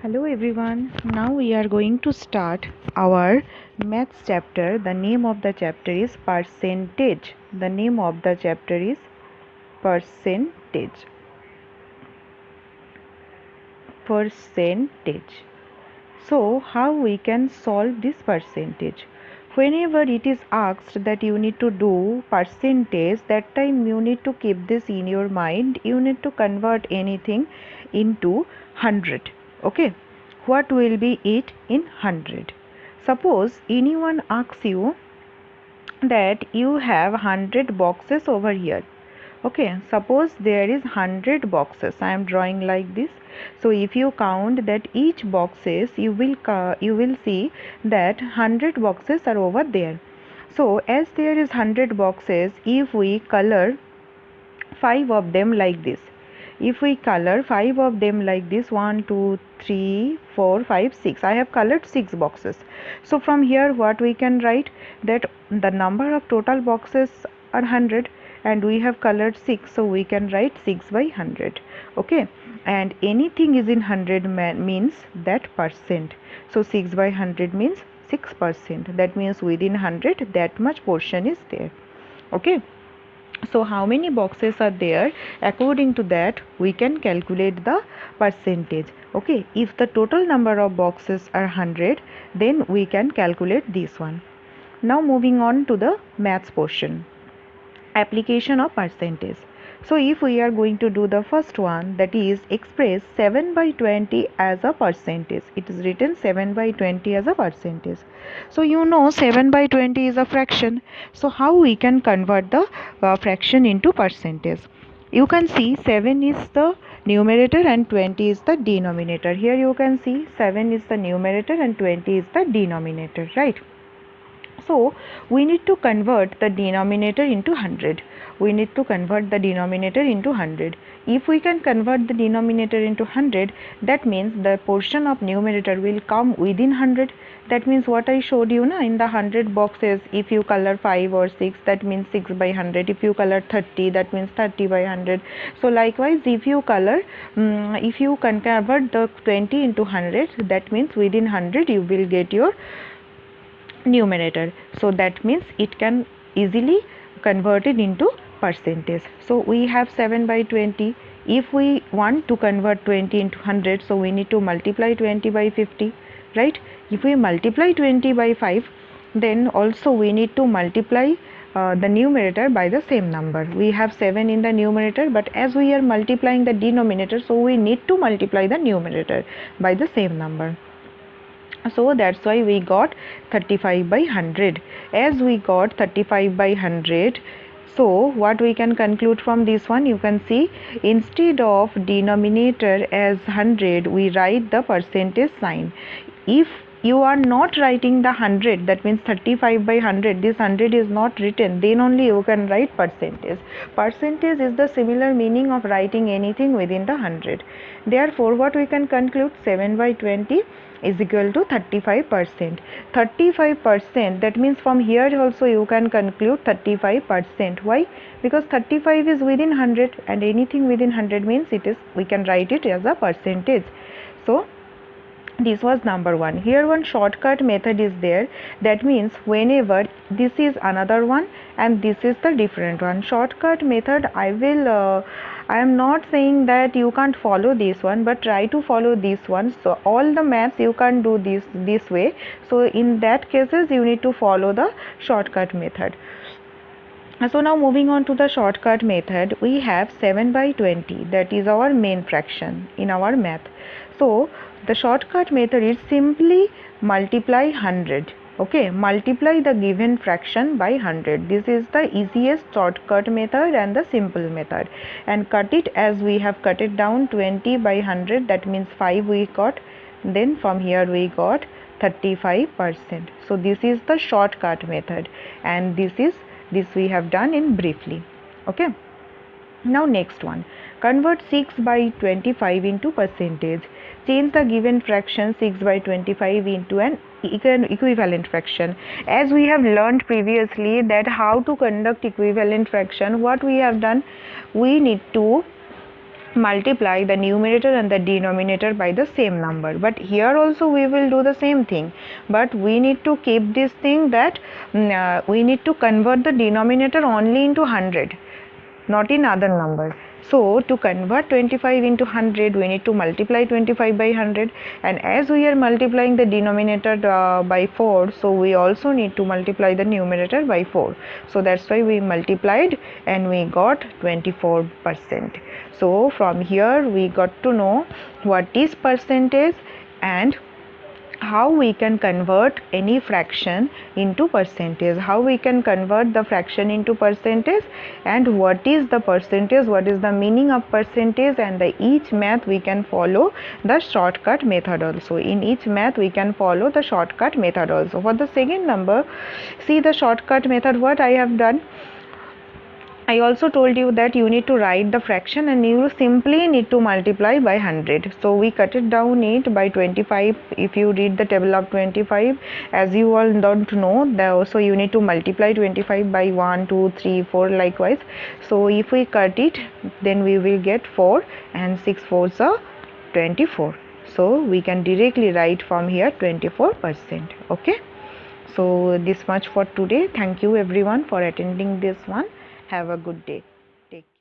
Hello everyone. Now we are going to start our maths chapter. The name of the chapter is percentage. The name of the chapter is percentage. Percentage. So how we can solve this percentage? Whenever it is asked that you need to do percentage, that time you need to keep this in your mind. You need to convert anything into 100. Okay, what will be it in 100? Suppose anyone asks you that you have 100 boxes over here. Okay, suppose there is 100 boxes. I am drawing like this. So if you count that each boxes, you will see that 100 boxes are over there. So as there is 100 boxes, if we color 5 of them like this, if we color 5 of them like this, 1 2 3 4 5 6, I have colored 6 boxes. So from here what we can write, that the number of total boxes are 100 and we have colored 6, so we can write 6 by 100. Okay, and anything is in 100 means that percent. So 6 by 100 means 6%. That means within 100 that much portion is there. Okay, so how many boxes are there? According to that we can calculate the percentage. Okay, if the total number of boxes are 100, then we can calculate this one. Now moving on to the maths portion, application of percentage. So if we are going to do the first one, that is express 7 by 20 as a percentage. It is written 7 by 20 as a percentage. So you know 7 by 20 is a fraction. So how we can convert the fraction into percentage? You can see 7 is the numerator and 20 is the denominator. Here you can see 7 is the numerator and 20 is the denominator, right? So we need to convert the denominator into 100. We need to convert the denominator into 100. If we can convert the denominator into 100, that means the portion of numerator will come within 100. That means what I showed you na, in the 100 boxes, if you color 5 or 6, that means 6 by 100. If you color 30, that means 30 by 100. So likewise, if you color, if you can convert the 20 into 100, that means within 100 you will get your numerator. So that means it can easily convert it into percentage. So we have 7 by 20. If we want to convert 20 into 100, so we need to multiply 20 by 50, right? If we multiply 20 by 5, then also we need to multiply the numerator by the same number. We have 7 in the numerator, but as we are multiplying the denominator, so we need to multiply the numerator by the same number. So that's why we got 35 by 100. As we got 35 by 100, so what we can conclude from this one, you can see instead of denominator as 100, we write the percentage sign. If you are not writing the 100, that means 35 by 100, this 100 is not written, then only you can write percentage. Percentage is the similar meaning of writing anything within the 100. Therefore what we can conclude, 7 by 20 is equal to 35%. 35%, that means from here also you can conclude 35%. Why? Because 35 is within 100 and anything within 100 means it is, we can write it as a percentage. So this was number one. Here one shortcut method is there. That means whenever this is another one and this is the different one, shortcut method I am not saying that you can't follow this one, but try to follow this one. So all the maths you can do this way. So in that cases you need to follow the shortcut method. So now moving on to the shortcut method, we have 7 by 20, that is our main fraction in our math. So the shortcut method is simply multiply 100. Okay, multiply the given fraction by 100. This is the easiest shortcut method and the simple method. And cut it as we have cut it down, 20 by 100, that means 5 we got. Then from here we got 35%. So this is the shortcut method, and this we have done in briefly. Okay, now next one, convert 6 by 25 into percentage. Change the given fraction 6 by 25 into an equivalent fraction. As we have learned previously that how to conduct equivalent fraction, what we have done, we need to multiply the numerator and the denominator by the same number. But here also we will do the same thing, but we need to keep this thing that we need to convert the denominator only into 100, not in other number. So to convert 25 into 100, we need to multiply 25 by 100, and as we are multiplying the denominator by 4, so we also need to multiply the numerator by 4. So that's why we multiplied and we got 24%. So from here we got to know what is percentage and how we can convert any fraction into percentage, how we can convert the fraction into percentage, and what is the percentage, what is the meaning of percentage, and the each math we can follow the shortcut method also. In each math we can follow the shortcut method also. For the second number, see the shortcut method what I have done. I also told you that you need to write the fraction and you simply need to multiply by 100. So we cut it down it by 25. If you read the table of 25, as you all don't know, so you need to multiply 25 by 1, 2, 3, 4 likewise. So if we cut it, then we will get 4 and 6 4s are 24. So we can directly write from here 24%. Okay. So this much for today. Thank you everyone for attending this one. Have a good day. Take care.